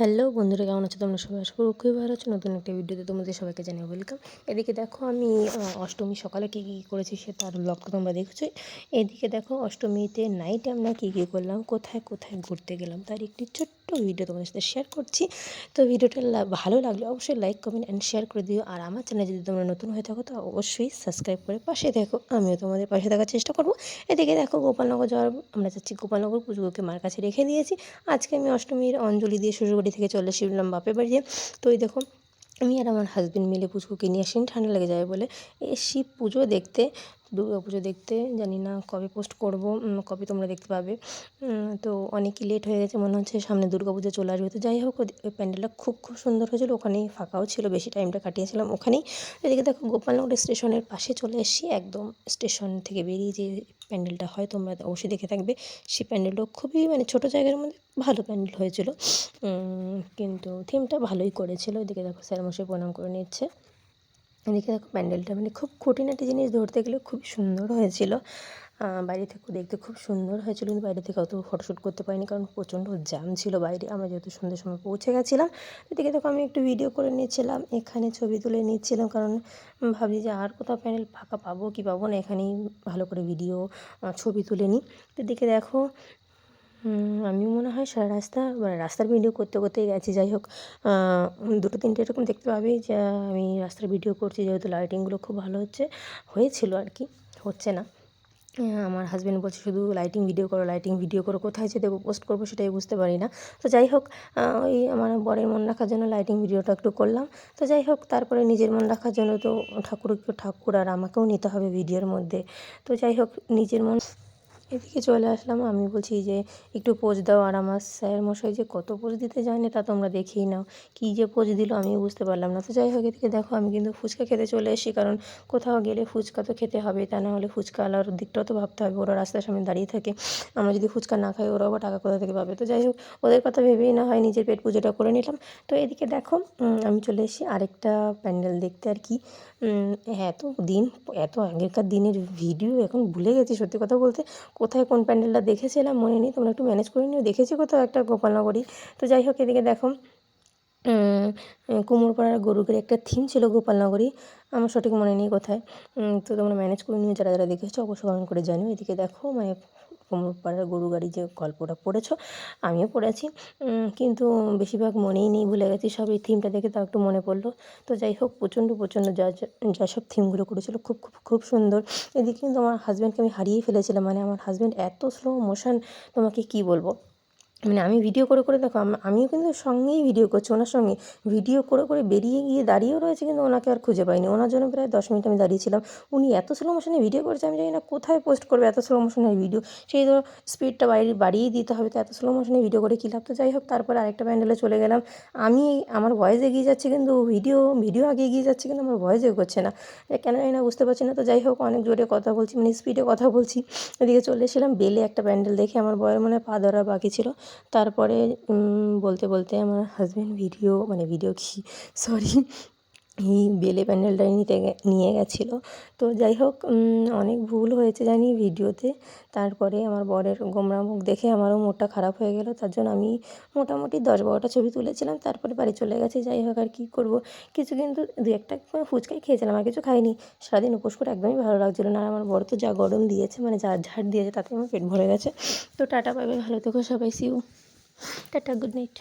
Hello বন্ধুরা, কেমন আছো তোমরা সবাই? আশা করি খুবই ভালো আছো। নতুন একটা ভিডিওতে তোমাদের সবাইকে জানিয়ে ওয়েলকাম। এদিকে দেখো আমি অষ্টমী সকালে কী কী করেছি সে তার ব্লগটা তোমরা দেখছোই। এদিকে দেখো অষ্টমীতে নাইটে আমরা কী কী করলাম, কোথায় কোথায় ঘুরতে গেলাম তার একটি ছোট্ট ভিডিও তোমাদের সাথে শেয়ার করছি। তো ভিডিওটা ভালো লাগলে অবশ্যই লাইক কমেন্ট অ্যান্ড শেয়ার করে দিও। আর আমার চ্যানেলে যদি তোমরা নতুন হয়ে থাকো তো অবশ্যই সাবস্ক্রাইব করে পাশে দেখো, আমিও তোমাদের পাশে থাকার চেষ্টা করবো। এদিকে দেখো গোপালনগর যাওয়ার আমরা যাচ্ছি গোপালনগর, পুজোকে মার কাছে রেখে দিয়েছি। আজকে আমি অষ্টমীর অঞ্জলি দিয়ে শ্বশুরবাড়ি থেকে চলে এসেছিলাম বাপের বাড়ি। তো এই দেখো আমি আর আমার হাজব্যান্ড মিলে পুচকুকে নিয়ে আসিনি, ঠান্ডা লেগে যাবে বলে শিব পুজো দেখতে, দুর্গা পুজো দেখতে। জানি না কবে পোস্ট করব, কবে তোমরা দেখতে পাবে। তো অনেকই লেট হয়ে গেছে, মনে হচ্ছে সামনে দুর্গা পুজো চলে আসবে। তো যাই হোক ওই প্যান্ডেলটা খুব খুব সুন্দর হয়েছিল, ওখানেই ফাঁকাও ছিল, বেশি টাইমটা কাটিয়েছিলাম ওখানেই। এদিকে দেখো গোপালনগর স্টেশনের পাশে চলে এসেছি, একদম স্টেশন থেকে বেরিয়ে যে প্যান্ডেলটা হয় তোমরা অবশ্যই দেখে থাকবে। সেই প্যান্ডেলটা খুবই ছোটো জায়গার মধ্যে ভালো প্যান্ডেল হয়েছিল, কিন্তু থিমটা ভালোই করেছিল। এদিকে দেখো স্যারমশাই প্রণাম করে নিচ্ছে। এদিকে দেখো প্যান্ডেলটা খুব খুঁটিনাটি জিনিস ধরতে গেলে খুব সুন্দর হয়েছিল। বাইরে থেকেও দেখতে খুব সুন্দর হয়েছিল, কিন্তু বাইরে থেকে অত ফটোশ্যুট করতে পারিনি কারণ প্রচণ্ড জ্যাম ছিল বাইরে, আমরা যেহেতু সন্ধ্যের সময় পৌঁছে গেছিলাম। এদিকে দেখো আমি একটু ভিডিও করে নিচ্ছিলাম, এখানে ছবি তুলে নিচ্ছিলাম, কারণ ভাবছি যে আর কোথাও প্যান্ডেল ফাঁকা পাবো কি পাবো না, এখানেই ভালো করে ভিডিও ছবি তুলে নিই। এদিকে দেখো আমি মনে হয় সারা রাস্তা রাস্তার ভিডিও করতে করতেই গেছি। যাই হোক দুটো তিনটে এরকম দেখতে পাবে যে আমি রাস্তার ভিডিও করছি, যেহেতু লাইটিংগুলো খুব ভালো হয়েছিল আর কি, হচ্ছে না। আমার হাজব্যান্ড বলছে শুধু লাইটিং ভিডিও করো, কোথায় যে দেবো পোস্ট করবো সেটাই বুঝতে পারি না। তো যাই হোক ওই আমার বরের মন রাখার জন্য লাইটিং ভিডিওটা একটু করলাম। তো যাই হোক তারপরে নিজের মন রাখার জন্য তো ঠাকুর আর আমাকেও নিতে হবে ভিডিওর মধ্যে। তো যাই হোক নিজের মন এদিকে চলে আসলাম। আমি বলছি যে একটু পোজ দাও, আর আমার স্যার মশাই যে কত পোজ দিতে জানে তা তোমরা দেখেই নাও, কী যে পোজ দিল আমিও বুঝতে পারলাম না। তো যাই হোক এদিকে দেখো আমি কিন্তু ফুচকা খেতে চলে এসেছি, কারণ কোথাও গেলে ফুচকা তো খেতে হবে, তা না হলে ফুচকাওয়ালার দিকটাও তো ভাবতে হবে, ওরা রাস্তার সামনে দাঁড়িয়ে থাকে, আমরা যদি ফুচকা না খাই ওরাও বা টাকা কোথা থেকে পাবে। তো যাই হোক ওদের কথা ভেবেই না হয় নিজের পেট পুজোটা করে নিলাম। তো এদিকে দেখো আমি চলে এসেছি আরেকটা প্যান্ডেল দেখতে আর কি। এত আগেকার দিনের ভিডিও এখন ভুলে গেছি সত্যি কথা বলতে, কোথায় কোন প্যান্ডেলটা দেখেছিলাম মনে নেই, তোমরা একটু ম্যানেজ করে নিও। দেখেছি কোথাও একটা গোপালনগরই। তো যাই হোক এদিকে দেখো কুমোরপাড়ার গরুগের একটা থিম ছিল গোপালনগরী, আমার সঠিক মনে নেই কোথায়। তো তোমরা ম্যানেজ করে নিও, যারা যারা দেখেছো অবশ্যই কমেন্ট করে জানিও। এদিকে দেখো কুমোরপাড়ার গরু গাড়ি যে গল্পটা পড়েছো, আমিও পড়েছি, কিন্তু বেশিরভাগ মনেই নেই, ভুলে গেছি সব। এই থিমটা দেখে তাও একটু মনে পড়লো। তো যাই হোক প্রচণ্ড যা সব থিমগুলো করেছিলো খুব খুব খুব সুন্দর। এদিকে কিন্তু আমার হাজব্যান্ডকে আমি হারিয়েই ফেলেছিলাম, আমার হাজব্যান্ড এত স্লো মোশন, তোমাকে কী বলবো। আমি ভিডিও করে করে দেখো আমিও কিন্তু সঙ্গেই ভিডিও করছি, ওনার সঙ্গে ভিডিও করে করে বেরিয়ে গিয়ে দাঁড়িয়েও রয়েছে, কিন্তু ওনাকে আর খুঁজে পাইনি। ওনার জন্য প্রায় 10 মিনিট আমি দাঁড়িয়েছিলাম। উনি এত স্লো মোশনে ভিডিও করেছে, আমি জানি না কোথায় পোস্ট করবে এত স্লো মোশনের ভিডিও। সেই তো স্পিডটা বাড়িয়েই দিতে হবে, তো এত স্লো মোশনে ভিডিও করে কী লাভ। তো যাই হোক তারপরে আরেকটা প্যান্ডেলে চলে গেলাম। আমার ভয়েস এগিয়ে যাচ্ছে, কিন্তু ভিডিও আগে এগিয়ে যাচ্ছে, কিন্তু আমার ভয়েস এগোচ্ছে না, কেন জানি না বুঝতে পারছি না। তো যাই হোক অনেক জোরে কথা বলছি, স্পিডে কথা বলছি। এদিকে চলে এসেছিলাম বেলে একটা প্যান্ডেল দেখে, আমার বয়ের মনে হয় পা ধরা বাকি ছিল। তারপরে বলতে বলতে আমার হাজব্যান্ড ভিডিও কি সরি এই বেলে প্যান্ডেলটা নিয়ে গেছিলো। তো যাই হোক অনেক ভুল হয়েছে জানি ভিডিওতে। তারপরে আমার বরের গোমরা মুখ দেখে আমারও মুডটা খারাপ হয়ে গেল, তার জন্য আমি মোটামুটি 10-12টা ছবি তুলেছিলাম, তারপরে বাড়ি চলে গেছি। যাই হোক আর কী করবো, কিছু কিন্তু দু একটা ফুচকাই খেয়েছিলাম, আর কিছু খাইনি। সারাদিন উপোস করে একদমই ভালো লাগছিলো না, আর আমার বর তো যা গরম দিয়েছে যা ঝাড় দিয়েছে তাতে আমার পেট ভরে গেছে। তো টাটা, বাই বাই, ভালো থেকো সবাই, সিউ, টাটা, গুড নাইট।